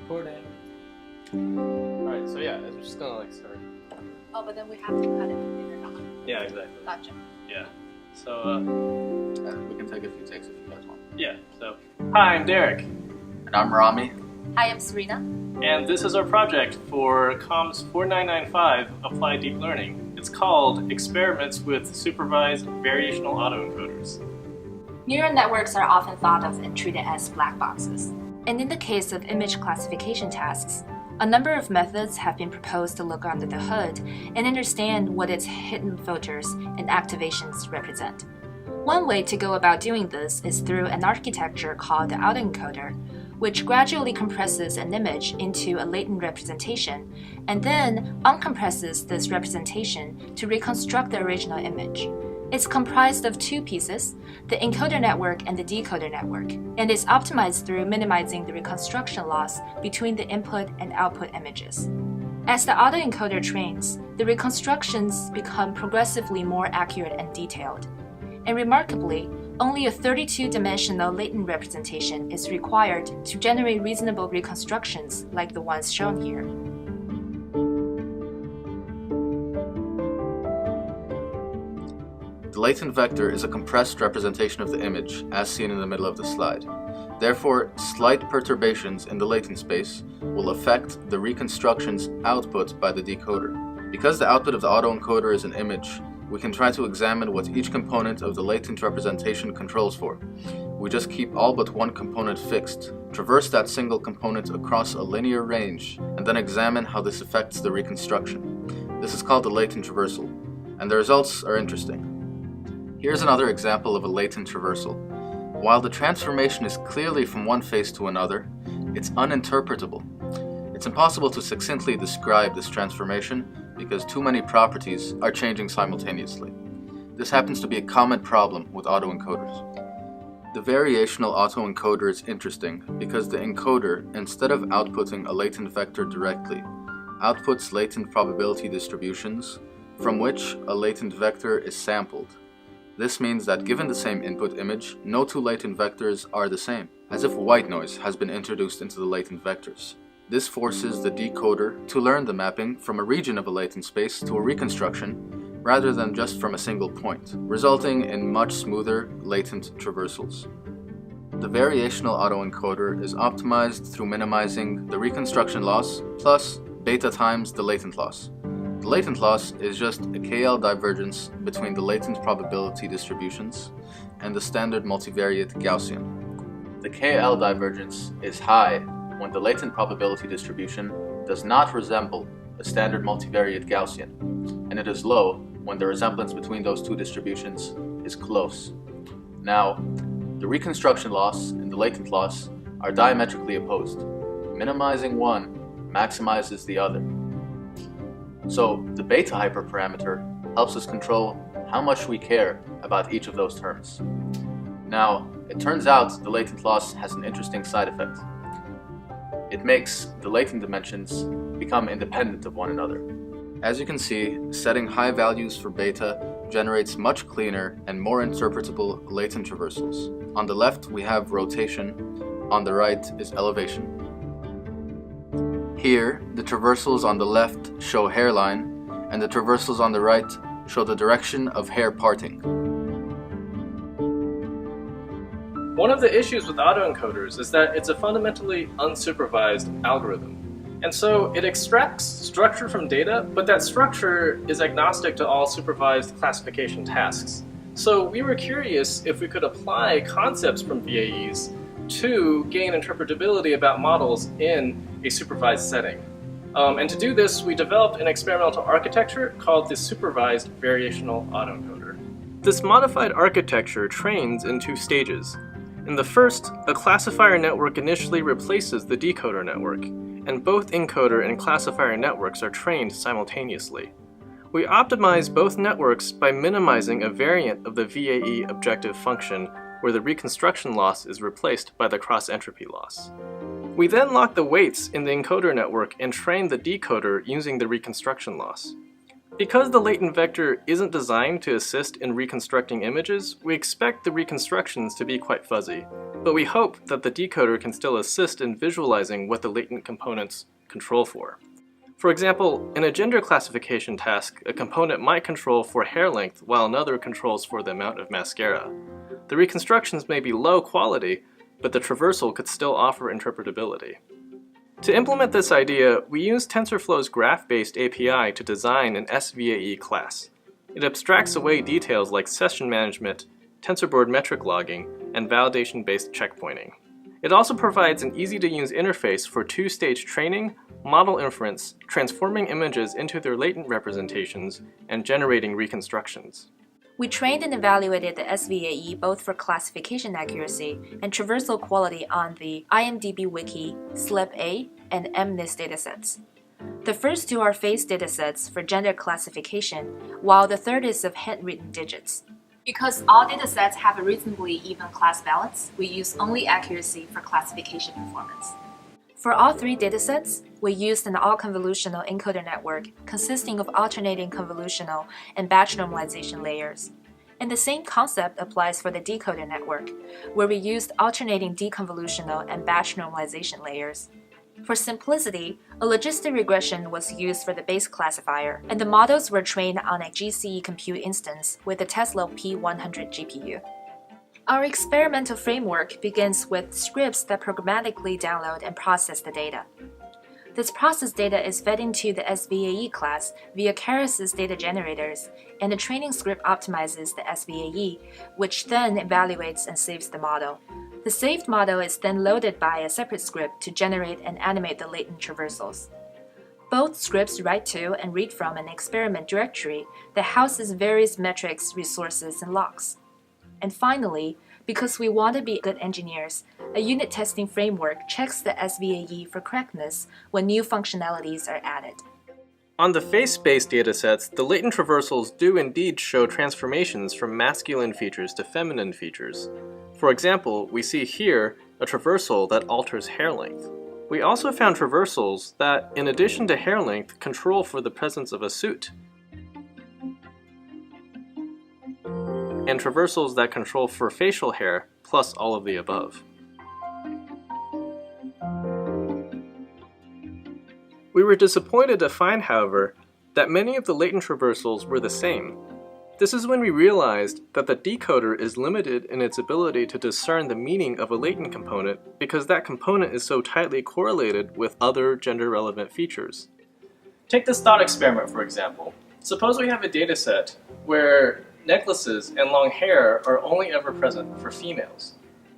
Recording. Alright, so yeah, we're just gonna start. Oh, but then we have to cut it later on. Yeah, exactly. Gotcha. Yeah. So, we can take a few takes if you guys want. yeah, so. Hi, I'm Derek. And I'm Ramy. Hi, I'm Serena. And this is our project for COMS 4995 Applied Deep Learning. It's called Experiments with Supervised Variational Autoencoders. Neural networks are often thought of and treated as black boxes. And in the case of image classification tasks, a number of methods have been proposed to look under the hood and understand what its hidden filters and activations represent. One way to go about doing this is through an architecture called the autoencoder, which gradually compresses an image into a latent representation and then uncompresses this representation to reconstruct the original image. It's comprised of two pieces, the encoder network and the decoder network, and is optimized through minimizing the reconstruction loss between the input and output images. As the autoencoder trains, the reconstructions become progressively more accurate and detailed. And remarkably, only a 32-dimensional latent representation is required to generate reasonable reconstructions like the ones shown here. The latent vector is a compressed representation of the image, as seen in the middle of the slide. Therefore, slight perturbations in the latent space will affect the reconstructions output by the decoder. Because the output of the autoencoder is an image, we can try to examine what each component of the latent representation controls for. We just keep all but one component fixed, traverse that single component across a linear range, and then examine how this affects the reconstruction. This is called the latent traversal, and the results are interesting. Here's another example of a latent traversal. While the transformation is clearly from one phase to another, it's uninterpretable. It's impossible to succinctly describe this transformation because too many properties are changing simultaneously. This happens to be a common problem with autoencoders. The variational autoencoder is interesting because the encoder, instead of outputting a latent vector directly, outputs latent probability distributions from which a latent vector is sampled. This means that given the same input image, no two latent vectors are the same, as if white noise has been introduced into the latent vectors. This forces the decoder to learn the mapping from a region of a latent space to a reconstruction, rather than just from a single point, resulting in much smoother latent traversals. The variational autoencoder is optimized through minimizing the reconstruction loss plus beta times the latent loss. The latent loss is just a KL divergence between the latent probability distributions and the standard multivariate Gaussian. The KL divergence is high when the latent probability distribution does not resemble a standard multivariate Gaussian, and it is low when the resemblance between those two distributions is close. Now, the reconstruction loss and the latent loss are diametrically opposed. Minimizing one maximizes the other. So the beta hyperparameter helps us control how much we care about each of those terms. Now, it turns out the latent loss has an interesting side effect. It makes the latent dimensions become independent of one another. As you can see, setting high values for beta generates much cleaner and more interpretable latent traversals. On the left we have rotation, on the right is elevation. Here, the traversals on the left show hairline, and the traversals on the right show the direction of hair parting. One of the issues with autoencoders is that it's a fundamentally unsupervised algorithm. And so it extracts structure from data, but that structure is agnostic to all supervised classification tasks. So we were curious if we could apply concepts from VAEs to gain interpretability about models in a supervised setting. And to do this, we developed an experimental architecture called the Supervised Variational Autoencoder. This modified architecture trains in two stages. In the first, a classifier network initially replaces the decoder network, and both encoder and classifier networks are trained simultaneously. We optimize both networks by minimizing a variant of the VAE objective function where the reconstruction loss is replaced by the cross-entropy loss. We then lock the weights in the encoder network and train the decoder using the reconstruction loss. Because the latent vector isn't designed to assist in reconstructing images, we expect the reconstructions to be quite fuzzy. but we hope that the decoder can still assist in visualizing what the latent components control for. For example, in a gender classification task, a component might control for hair length while another controls for the amount of mascara. The reconstructions may be low quality, but the traversal could still offer interpretability. To implement this idea, we use TensorFlow's graph-based API to design an SVAE class. It abstracts away details like session management, TensorBoard metric logging, and validation-based checkpointing. It also provides an easy-to-use interface for two-stage training, model inference, transforming images into their latent representations, and generating reconstructions. We trained and evaluated the SVAE both for classification accuracy and traversal quality on the IMDb Wiki, SLEP-A, and MNIST datasets. The first two are face datasets for gender classification, while the third is of handwritten digits. Because all datasets have a reasonably even class balance, we use only accuracy for classification performance. For all three datasets, we used an all-convolutional encoder network consisting of alternating convolutional and batch normalization layers. And the same concept applies for the decoder network, where we used alternating deconvolutional and batch normalization layers. For simplicity, a logistic regression was used for the base classifier, and the models were trained on a GCE compute instance with the Tesla P100 GPU. Our experimental framework begins with scripts that programmatically download and process the data. This processed data is fed into the SVAE class via Keras' data generators, and the training script optimizes the SVAE, which then evaluates and saves the model. The saved model is then loaded by a separate script to generate and animate the latent traversals. Both scripts write to and read from an experiment directory that houses various metrics, resources, and logs. And finally, because we want to be good engineers, a unit testing framework checks the SVAE for correctness when new functionalities are added. On the face-based datasets, the latent traversals do indeed show transformations from masculine features to feminine features. For example, we see here a traversal that alters hair length. We also found traversals that, in addition to hair length, control for the presence of a suit, and traversals that control for facial hair, plus all of the above. We were disappointed to find, however, that many of the latent traversals were the same. This is when we realized that the decoder is limited in its ability to discern the meaning of a latent component because that component is so tightly correlated with other gender-relevant features. Take this thought experiment, for example. Suppose we have a dataset where necklaces and long hair are only ever present for females.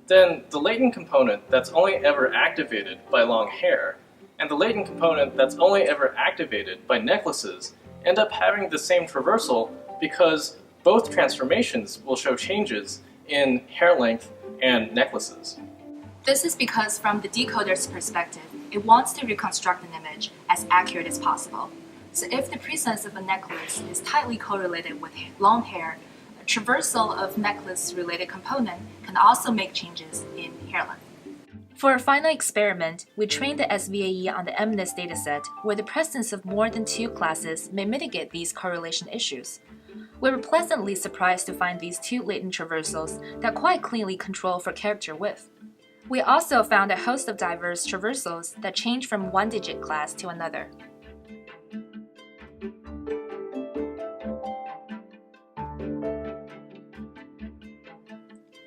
Then the latent component that's only ever activated by long hair and the latent component that's only ever activated by necklaces end up having the same traversal because both transformations will show changes in hair length and necklaces. This is because from the decoder's perspective, it wants to reconstruct an image as accurate as possible. So if the presence of a necklace is tightly correlated with long hair, a traversal of necklace-related component can also make changes in hair length. For our final experiment, we trained the SVAE on the MNIST dataset, where the presence of more than two classes may mitigate these correlation issues. We were pleasantly surprised to find these two latent traversals that quite cleanly control for character width. We also found a host of diverse traversals that change from one-digit class to another.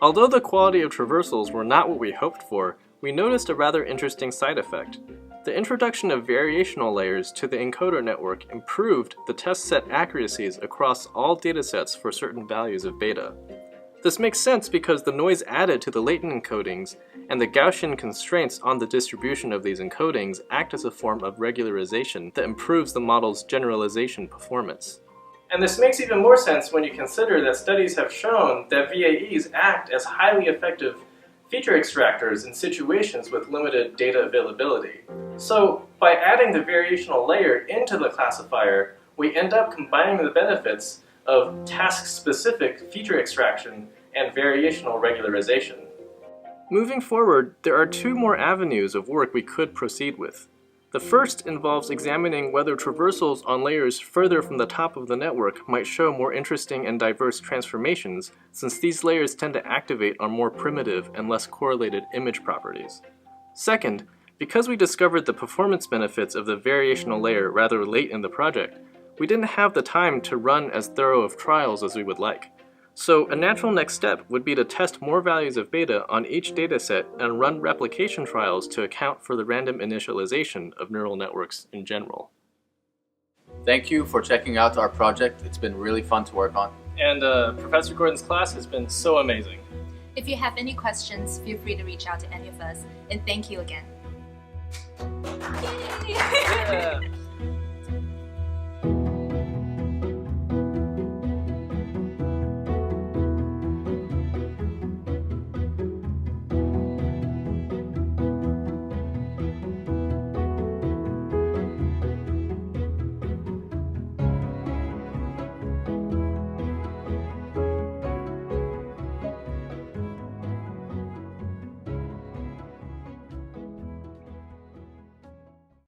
Although the quality of traversals were not what we hoped for, we noticed a rather interesting side effect. The introduction of variational layers to the encoder network improved the test set accuracies across all datasets for certain values of beta. This makes sense because the noise added to the latent encodings and the Gaussian constraints on the distribution of these encodings act as a form of regularization that improves the model's generalization performance. And this makes even more sense when you consider that studies have shown that VAEs act as highly effective feature extractors in situations with limited data availability. So by adding the variational layer into the classifier, we end up combining the benefits of task-specific feature extraction and variational regularization. Moving forward, there are two more avenues of work we could proceed with. The first involves examining whether traversals on layers further from the top of the network might show more interesting and diverse transformations, since these layers tend to activate on more primitive and less correlated image properties. Second, because we discovered the performance benefits of the variational layer rather late in the project, we didn't have the time to run as thorough of trials as we would like. So a natural next step would be to test more values of beta on each dataset and run replication trials to account for the random initialization of neural networks in general. Thank you for checking out our project. It's been really fun to work on. And Professor Gordon's class has been so amazing. If you have any questions, feel free to reach out to any of us, and thank you again. Yeah.